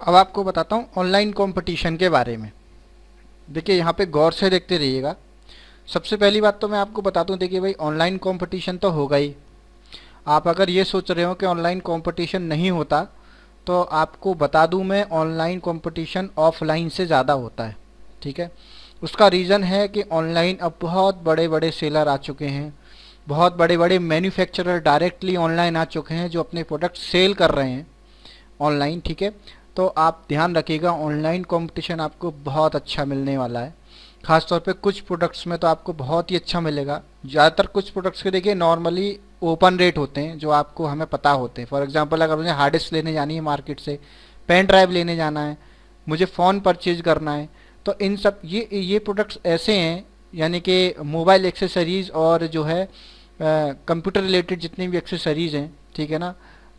अब आपको बताता हूँ ऑनलाइन कंपटीशन के बारे में। देखिए यहाँ पे गौर से देखते रहिएगा। सबसे पहली बात तो मैं आपको बता दूँ, देखिए भाई ऑनलाइन कंपटीशन तो होगा ही। आप अगर ये सोच रहे हो कि ऑनलाइन कंपटीशन नहीं होता, तो आपको बता दूँ मैं, ऑनलाइन कंपटीशन ऑफलाइन से ज़्यादा होता है। ठीक है, उसका रीज़न है कि ऑनलाइन अब बहुत बड़े बड़े सेलर आ चुके हैं, बहुत बड़े बड़े मैन्युफैक्चरर डायरेक्टली ऑनलाइन आ चुके हैं जो अपने प्रोडक्ट सेल कर रहे हैं ऑनलाइन। ठीक है, तो आप ध्यान रखिएगा, ऑनलाइन कंपटीशन आपको बहुत अच्छा मिलने वाला है। खास तौर पे कुछ प्रोडक्ट्स में तो आपको बहुत ही अच्छा मिलेगा। ज़्यादातर कुछ प्रोडक्ट्स के देखिए नॉर्मली ओपन रेट होते हैं जो आपको हमें पता होते हैं। फॉर एग्जांपल अगर मुझे हार्ड डिस्क लेने जानी है मार्केट से, पेन ड्राइव लेने जाना है, मुझे फ़ोन परचेज करना है, तो इन सब ये प्रोडक्ट्स ऐसे हैं, यानी कि मोबाइल एक्सेसरीज़ और जो है कंप्यूटर रिलेटेड जितनी भी एक्सेसरीज़ हैं, ठीक है ना,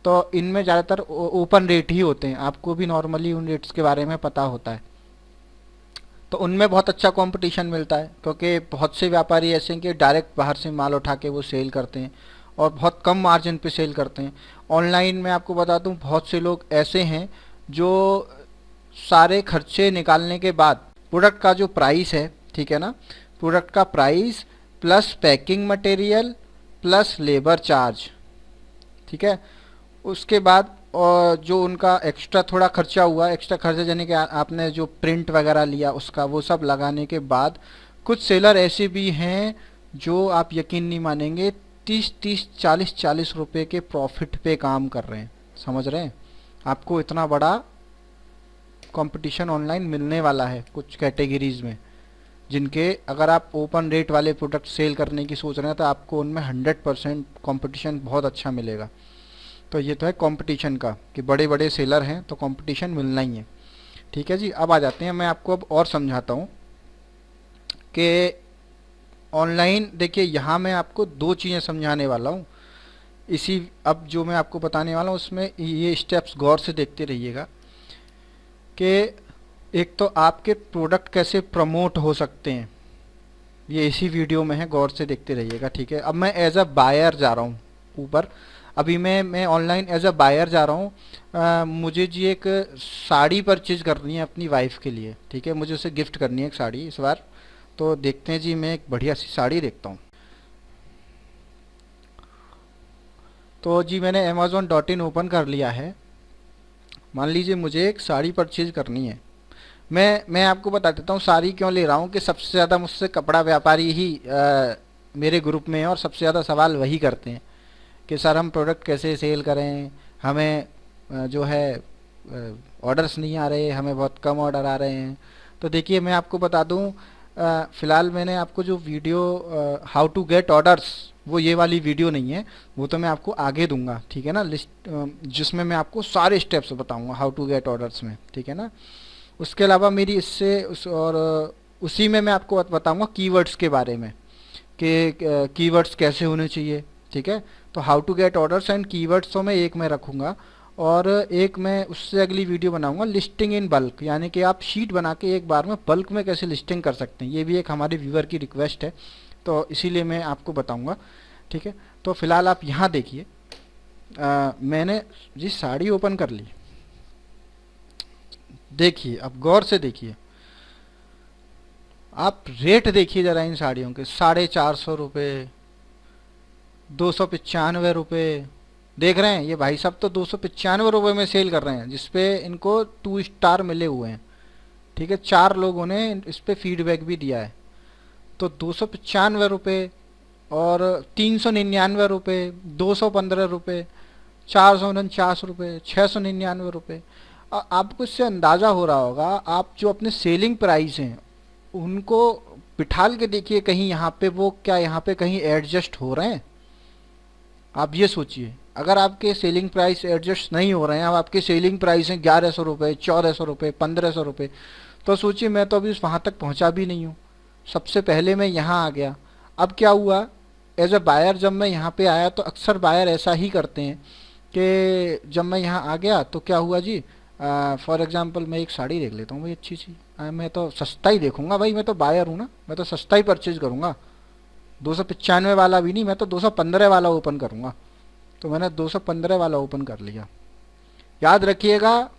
तो इनमें ज़्यादातर ओपन रेट ही होते हैं। आपको भी नॉर्मली उन रेट्स के बारे में पता होता है। तो उनमें बहुत अच्छा कंपटीशन मिलता है, क्योंकि बहुत से व्यापारी ऐसे हैं कि डायरेक्ट बाहर से माल उठा के वो सेल करते हैं और बहुत कम मार्जिन पे सेल करते हैं। ऑनलाइन में आपको बता दूं, बहुत से लोग ऐसे हैं जो सारे खर्चे निकालने के बाद प्रोडक्ट का जो प्राइस है, ठीक है ना, प्रोडक्ट का price plus packing material plus labour charge, ठीक है, उसके बाद और जो उनका एक्स्ट्रा थोड़ा खर्चा हुआ, एक्स्ट्रा खर्चा यानी कि आपने जो प्रिंट वगैरह लिया उसका, वो सब लगाने के बाद कुछ सेलर ऐसे भी हैं जो आप यकीन नहीं मानेंगे 30-30 40-40 रुपए के प्रॉफिट पे काम कर रहे हैं। समझ रहे हैं? आपको इतना बड़ा कंपटीशन ऑनलाइन मिलने वाला है कुछ कैटेगरीज में, जिनके अगर आप ओपन रेट वाले प्रोडक्ट सेल करने की सोच रहे हैं तो आपको उनमें 100% कंपटीशन बहुत अच्छा मिलेगा। तो ये तो है कंपटीशन का कि बड़े बड़े सेलर हैं तो कंपटीशन मिलना ही है। ठीक है जी, अब आ जाते हैं, मैं आपको अब और समझाता हूँ कि ऑनलाइन, देखिए यहाँ मैं आपको दो चीज़ें समझाने वाला हूँ इसी, अब जो मैं आपको बताने वाला हूँ उसमें ये स्टेप्स गौर से देखते रहिएगा कि एक तो आपके प्रोडक्ट कैसे प्रमोट हो सकते हैं, ये इसी वीडियो में है, गौर से देखते रहिएगा। ठीक है, अब मैं एज अ बायर जा रहा हूँ ऊपर। अभी मैं ऑनलाइन एज अ बायर जा रहा हूँ। मुझे जी एक साड़ी परचेज करनी है अपनी वाइफ के लिए। ठीक है, मुझे उसे गिफ्ट करनी है एक साड़ी इस बार। तो देखते हैं जी, मैं एक बढ़िया सी साड़ी देखता हूँ। तो जी मैंने Amazon.in ओपन कर लिया है। मान लीजिए मुझे एक साड़ी परचेज करनी है। मैं आपको बता देता हूँ साड़ी क्यों ले रहा हूँ, कि सबसे ज़्यादा मुझसे कपड़ा व्यापारी ही मेरे ग्रुप में है और सबसे ज़्यादा सवाल वही करते हैं कि सर हम प्रोडक्ट कैसे सेल करें, हमें जो है ऑर्डर्स नहीं आ रहे, हमें बहुत कम ऑर्डर आ रहे हैं। तो देखिए मैं आपको बता दूं, फ़िलहाल मैंने आपको जो video how to get orders, वो ये वाली वीडियो नहीं है, वो तो मैं आपको आगे दूंगा, ठीक है ना, लिस्ट जिसमें मैं आपको सारे स्टेप्स बताऊंगा हाउ टू गेट ऑर्डर्स में, ठीक है ना। उसके अलावा मेरी इससे उसी में मैं आपको बताऊंगा कीवर्ड्स के बारे में कि कीवर्ड्स कैसे होने चाहिए। ठीक है, तो how to get orders and keywords तो मैं एक में रखूँगा, और एक मैं उससे अगली वीडियो बनाऊंगा लिस्टिंग इन बल्क, यानी कि आप शीट बना के एक बार में बल्क में कैसे लिस्टिंग कर सकते हैं। ये भी एक हमारे व्यूअर की रिक्वेस्ट है, तो इसीलिए मैं आपको बताऊंगा। ठीक है, तो फिलहाल आप यहाँ देखिए, मैंने जी साड़ी ओपन कर ली। देखिए अब गौर से देखिए, आप रेट देखिए ज़रा इन साड़ियों के, 450 रुपये, 295 रुपये। देख रहे हैं ये भाई साहब तो 295 रुपये में सेल कर रहे हैं, जिसपे इनको 2 स्टार मिले हुए हैं। ठीक है, 4 लोगों ने इस पे फीडबैक भी दिया है। तो 295 रुपये और 399 रुपये, 215 रुपये, 449 रुपये, 699 रुपये। आपको इससे अंदाज़ा हो रहा होगा, आप जो अपने सेलिंग प्राइस हैं उनको बिठाल के देखिए, कहीं यहाँ पे वो क्या यहाँ पे कहीं एडजस्ट हो रहे हैं। आप ये सोचिए, अगर आपके सेलिंग प्राइस एडजस्ट नहीं हो रहे हैं, अब आपके सेलिंग प्राइस हैं 1100 रुपये, 1400 रुपये, 1500 रुपये, तो सोचिए मैं तो अभी वहाँ तक पहुँचा भी नहीं हूँ। सबसे पहले मैं यहाँ आ गया। अब क्या हुआ, एज अ बायर जब मैं यहाँ पे आया, तो अक्सर बायर ऐसा ही करते हैं कि जब मैं यहाँ आ गया तो क्या हुआ जी, फॉर एग्जांपल मैं एक साड़ी देख लेता हूँ भाई अच्छी सी, मैं तो सस्ता ही देखूंगा भाई, मैं तो बायर हूँ ना, मैं तो सस्ता ही परचेज करूँगा। 295 वाला भी नहीं, मैं तो 215 वाला ओपन करूँगा। तो मैंने 215 वाला ओपन कर लिया। याद रखिएगा,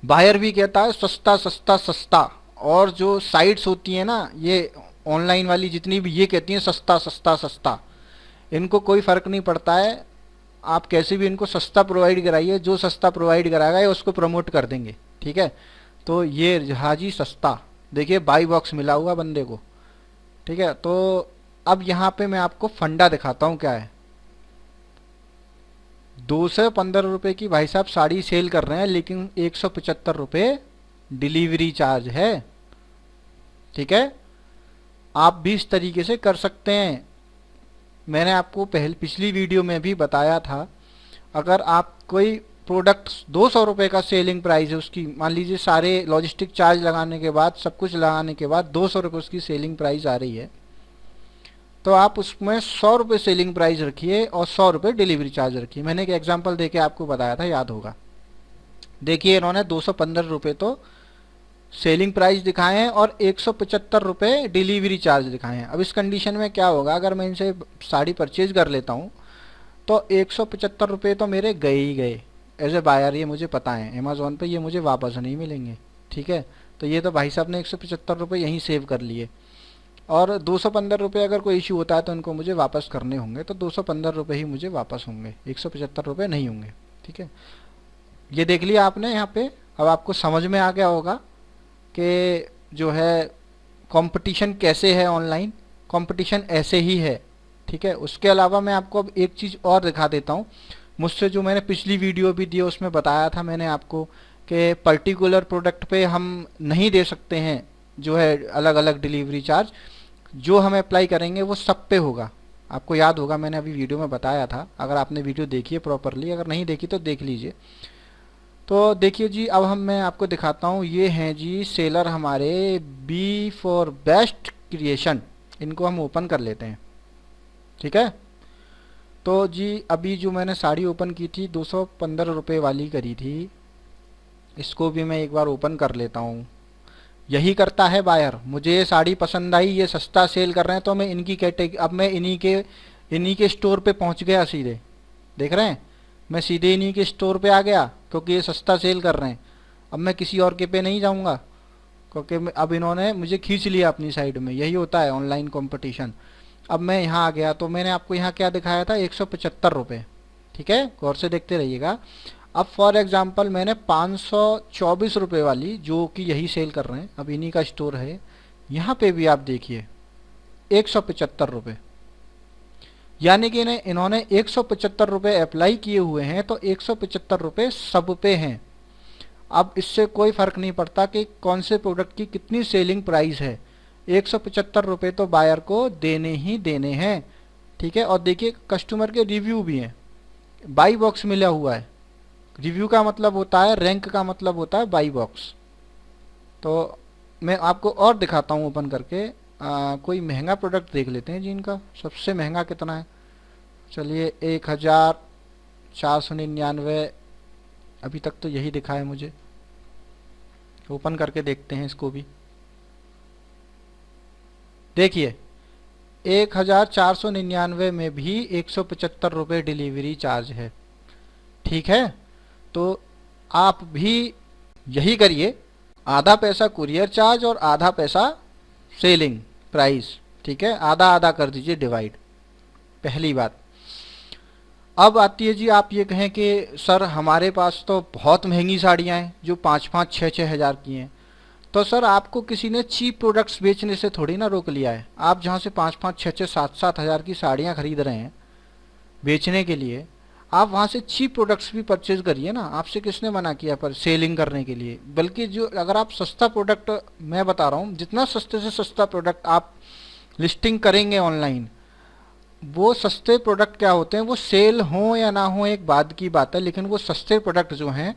बायर भी कहता है सस्ता सस्ता सस्ता, और जो साइट्स होती हैं ना ये ऑनलाइन वाली जितनी भी, ये कहती हैं सस्ता सस्ता सस्ता। इनको कोई फ़र्क नहीं पड़ता है, आप कैसे भी इनको सस्ता प्रोवाइड कराइए, जो सस्ता प्रोवाइड कराएगा ये उसको प्रमोट कर देंगे। ठीक है, तो ये हाजी सस्ता, देखिए बाई बॉक्स मिला हुआ बंदे को। ठीक है, तो अब यहाँ पे मैं आपको फंडा दिखाता हूँ क्या है। 215 रुपये की भाई साहब साड़ी सेल कर रहे हैं, लेकिन 175 रुपये डिलीवरी चार्ज है। ठीक है, आप भी इस तरीके से कर सकते हैं। मैंने आपको पिछली वीडियो में भी बताया था, अगर आप कोई प्रोडक्ट 200 रुपये का सेलिंग प्राइस है उसकी, मान लीजिए सारे लॉजिस्टिक चार्ज लगाने के बाद, सब कुछ लगाने के बाद 200 रुपये उसकी सेलिंग प्राइस आ रही है, तो आप उसमें 100 रुपये सेलिंग प्राइस रखिए और 100 रुपये डिलीवरी चार्ज रखिए। मैंने एक एग्जांपल देके आपको बताया था, याद होगा। देखिए इन्होंने 215 रुपये तो सेलिंग प्राइस दिखाए हैं और 175 रुपये डिलीवरी चार्ज दिखाए हैं। अब इस कंडीशन में क्या होगा, अगर मैं इनसे साड़ी परचेज कर लेता हूँ तो 175 रुपये तो मेरे गए ही गए एज ए बायर, ये मुझे पता है। अमेज़ॉन पे ये मुझे वापस नहीं मिलेंगे। ठीक है, तो ये तो भाई साहब ने 175 रुपये यहीं सेव कर लिए, और 215 रुपये अगर कोई इशू होता है तो इनको मुझे वापस करने होंगे, तो 215 रुपये ही मुझे वापस होंगे, 175 रुपये नहीं होंगे। ठीक है, ये देख लिया आपने यहाँ पे। अब आपको समझ में आ गया होगा कि जो है कंपटीशन कैसे है ऑनलाइन, कंपटीशन ऐसे ही है। ठीक है, उसके अलावा मैं आपको अब एक चीज़ और दिखा देता हूँ। मुझसे जो मैंने पिछली वीडियो भी दी उसमें बताया था मैंने आपको कि पर्टिकुलर प्रोडक्ट पे हम नहीं दे सकते हैं जो है अलग अलग डिलीवरी चार्ज, जो हम अप्लाई करेंगे वो सब पे होगा। आपको याद होगा, मैंने अभी वीडियो में बताया था, अगर आपने वीडियो देखी है प्रॉपरली, अगर नहीं देखी तो देख लीजिए। तो देखिए जी, अब मैं आपको दिखाता हूँ, ये हैं जी सेलर हमारे बी फॉर बेस्ट क्रिएशन, इनको हम ओपन कर लेते हैं। ठीक है, तो जी अभी जो मैंने साड़ी ओपन की थी 215 रुपये वाली करी थी, इसको भी मैं एक बार ओपन कर लेता हूँ। यही करता है बायर, मुझे ये साड़ी पसंद आई, ये सस्ता सेल कर रहे हैं, तो मैं इनकी कैटेगरी, अब मैं इन्हीं के स्टोर पे पहुंच गया सीधे। देख रहे हैं, मैं सीधे इन्हीं के स्टोर पे आ गया क्योंकि ये सस्ता सेल कर रहे हैं। अब मैं किसी और के पे नहीं जाऊंगा क्योंकि अब इन्होंने मुझे खींच लिया अपनी साइड में। यही होता है ऑनलाइन कंपटीशन। अब मैं यहाँ आ गया तो मैंने आपको यहाँ क्या दिखाया था, 175 रुपये। ठीक है, गौर से देखते रहिएगा। अब फॉर एग्जांपल मैंने 524 रुपये वाली, जो कि यही सेल कर रहे हैं, अब इन्हीं का स्टोर है, यहाँ पे भी आप देखिए 175 रुपये, यानी कि इन्होंने 175 रुपये अप्लाई किए हुए हैं, तो 175 रुपये सब पे हैं। अब इससे कोई फ़र्क नहीं पड़ता कि कौन से प्रोडक्ट की कितनी सेलिंग प्राइस है, 175 रुपये तो बायर को देने ही देने हैं। ठीक है, और देखिए कस्टमर के रिव्यू भी हैं, बाई बॉक्स मिला हुआ है। रिव्यू का मतलब होता है, रैंक का मतलब होता है बाई बॉक्स। तो मैं आपको और दिखाता हूँ ओपन करके। कोई महंगा प्रोडक्ट देख लेते हैं जी, इनका सबसे महंगा कितना है। चलिए 1499, अभी तक तो यही दिखा है मुझे। ओपन करके देखते हैं इसको भी। देखिए 1499 में भी 175 रुपये डिलीवरी चार्ज है। ठीक है, तो आप भी यही करिए, आधा पैसा कुरियर चार्ज और आधा पैसा सेलिंग प्राइस। ठीक है, आधा आधा कर दीजिए डिवाइड, पहली बात। अब आती है जी, आप ये कहें कि सर हमारे पास तो बहुत महंगी साड़ियाँ हैं जो 5-5, 6-6 हज़ार की हैं। तो सर आपको किसी ने चीप प्रोडक्ट्स बेचने से थोड़ी ना रोक लिया है। आप जहाँ से 5-5, 6-6, 7-7 हज़ार की साड़ियाँ खरीद रहे हैं बेचने के लिए, आप वहाँ से चीप प्रोडक्ट्स भी परचेज करिए ना। आपसे किसने मना किया पर सेलिंग करने के लिए? बल्कि जो अगर आप सस्ता प्रोडक्ट, मैं बता रहा हूँ, जितना सस्ते से सस्ता प्रोडक्ट आप लिस्टिंग करेंगे ऑनलाइन, वो सस्ते प्रोडक्ट क्या होते हैं, वो सेल हो या ना हो एक बाद की बात है, लेकिन वो सस्ते प्रोडक्ट जो हैं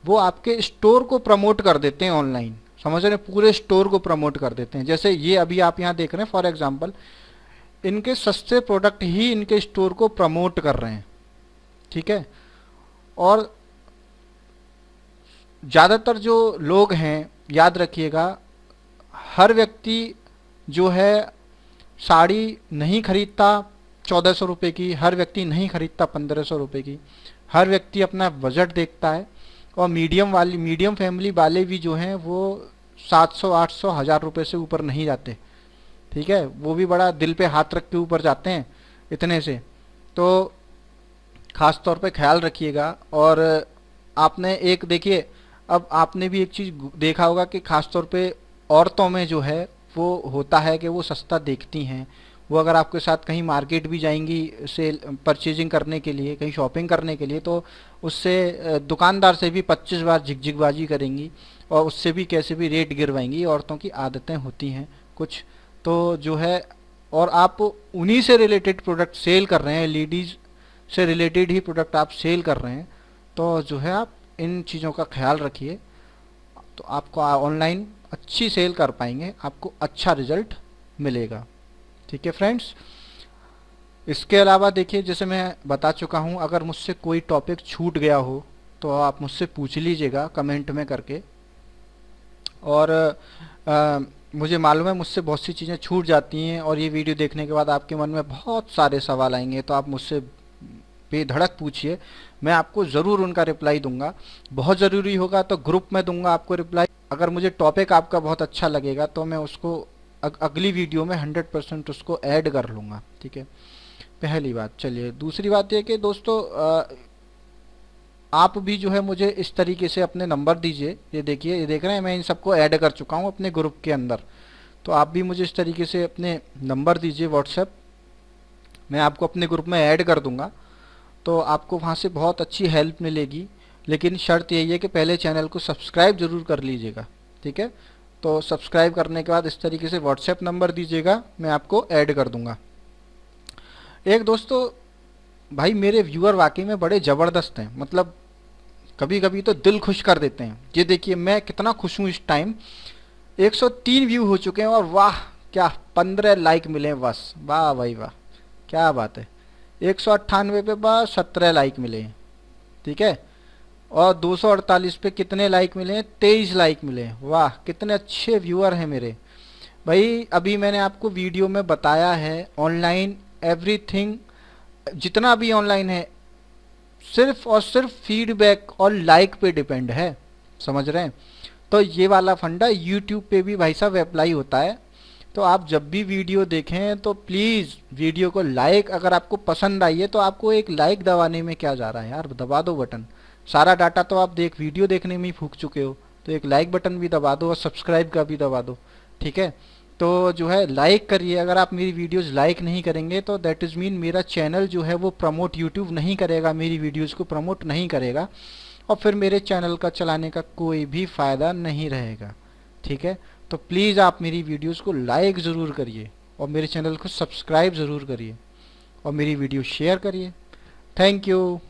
वो आपके स्टोर को प्रमोट कर देते हैं ऑनलाइन। समझ रहे हैं, पूरे स्टोर को प्रमोट कर देते हैं। जैसे ये अभी आप यहाँ देख रहे हैं, फॉर एग्जांपल इनके सस्ते प्रोडक्ट ही इनके स्टोर को प्रमोट कर रहे हैं। ठीक है, और ज़्यादातर जो लोग हैं, याद रखिएगा, हर व्यक्ति जो है साड़ी नहीं खरीदता 1400 रुपये की, हर व्यक्ति नहीं खरीदता 1500 रुपये की। हर व्यक्ति अपना बजट देखता है और मीडियम फैमिली वाले भी जो हैं वो 700 800 1000 रुपए से ऊपर नहीं जाते। ठीक है, वो भी बड़ा दिल पे हाथ रख के ऊपर जाते हैं इतने से। तो खास तौर पे ख्याल रखिएगा। और आपने एक देखिए, अब आपने भी एक चीज़ देखा होगा कि खास तौर पे औरतों में जो है वो होता है कि वो सस्ता देखती हैं। वो अगर आपके साथ कहीं मार्केट भी जाएंगी सेल परचेजिंग करने के लिए, कहीं शॉपिंग करने के लिए, तो उससे दुकानदार से भी 25 बार झिकझिकबाजी करेंगी और उससे भी कैसे भी रेट गिरवाएंगी। औरतों की आदतें होती हैं कुछ, तो जो है, और आप उन्हीं से रिलेटेड प्रोडक्ट सेल कर रहे हैं, लेडीज़ से रिलेटेड ही प्रोडक्ट आप सेल कर रहे हैं, तो जो है आप इन चीज़ों का ख्याल रखिए। तो आपको ऑनलाइन अच्छी सेल कर पाएंगे, आपको अच्छा रिजल्ट मिलेगा। ठीक है फ्रेंड्स। इसके अलावा देखिए, जैसे मैं बता चुका हूँ, अगर मुझसे कोई टॉपिक छूट गया हो तो आप मुझसे पूछ लीजिएगा कमेंट में करके। और मुझे मालूम है मुझसे बहुत सी चीज़ें छूट जाती हैं, और ये वीडियो देखने के बाद आपके मन में बहुत सारे सवाल आएंगे, तो आप मुझसे बेधड़क पूछिए, मैं आपको ज़रूर उनका रिप्लाई दूंगा। बहुत ज़रूरी होगा तो ग्रुप में दूंगा आपको रिप्लाई। अगर मुझे टॉपिक आपका बहुत अच्छा लगेगा तो मैं उसको अगली वीडियो में 100% उसको ऐड कर लूँगा। ठीक है, पहली बात। चलिए, दूसरी बात ये कि दोस्तों, आप भी जो है मुझे इस तरीके से अपने नंबर दीजिए। ये देखिए, ये देख रहे हैं, मैं इन सबको ऐड कर चुका हूँ अपने ग्रुप के अंदर। तो आप भी मुझे इस तरीके से अपने नंबर दीजिए व्हाट्सएप, मैं आपको अपने ग्रुप में ऐड कर दूंगा। तो आपको वहाँ से बहुत अच्छी हेल्प मिलेगी। लेकिन शर्त यही है कि पहले चैनल को सब्सक्राइब ज़रूर कर लीजिएगा। ठीक है, तो सब्सक्राइब करने के बाद इस तरीके से व्हाट्सएप नंबर दीजिएगा, मैं आपको ऐड कर दूंगा। एक दोस्तों, भाई मेरे व्यूअर वाकई में बड़े ज़बरदस्त हैं, मतलब कभी कभी तो दिल खुश कर देते हैं। ये देखिए मैं कितना खुश हूँ इस टाइम, 103 व्यू हो चुके हैं, और वाह क्या 15 लाइक मिले हैं बस। वाह भाई वाह, क्या बात है। 198 पे बस 17 लाइक मिले हैं। ठीक है, और 248 पे कितने लाइक मिले हैं? 23 लाइक मिले हैं। वाह, कितने अच्छे व्यूअर हैं मेरे भाई। अभी मैंने आपको वीडियो में बताया है, ऑनलाइन एवरीथिंग जितना भी ऑनलाइन है सिर्फ और सिर्फ फीडबैक और लाइक पे डिपेंड है, समझ रहे हैं। तो ये वाला फंडा यूट्यूब पे भी भाई साहब अप्लाई होता है। तो आप जब भी वीडियो देखें तो प्लीज़ वीडियो को लाइक, अगर आपको पसंद आई है तो आपको एक लाइक दबाने में क्या जा रहा है यार, दबा दो बटन। सारा डाटा तो आप वीडियो देखने में ही फूक चुके हो, तो एक लाइक बटन भी दबा दो और सब्सक्राइब का भी दबा दो। ठीक है, तो जो है लाइक करिए। अगर आप मेरी वीडियोस लाइक नहीं करेंगे तो दैट इज़ मीन मेरा चैनल जो है वो प्रमोट यूट्यूब नहीं करेगा, मेरी वीडियोस को प्रमोट नहीं करेगा, और फिर मेरे चैनल का चलाने का कोई भी फ़ायदा नहीं रहेगा। ठीक है, तो प्लीज़ आप मेरी वीडियोस को लाइक ज़रूर करिए और मेरे चैनल को सब्सक्राइब ज़रूर करिए और मेरी वीडियो शेयर करिए। Thank you.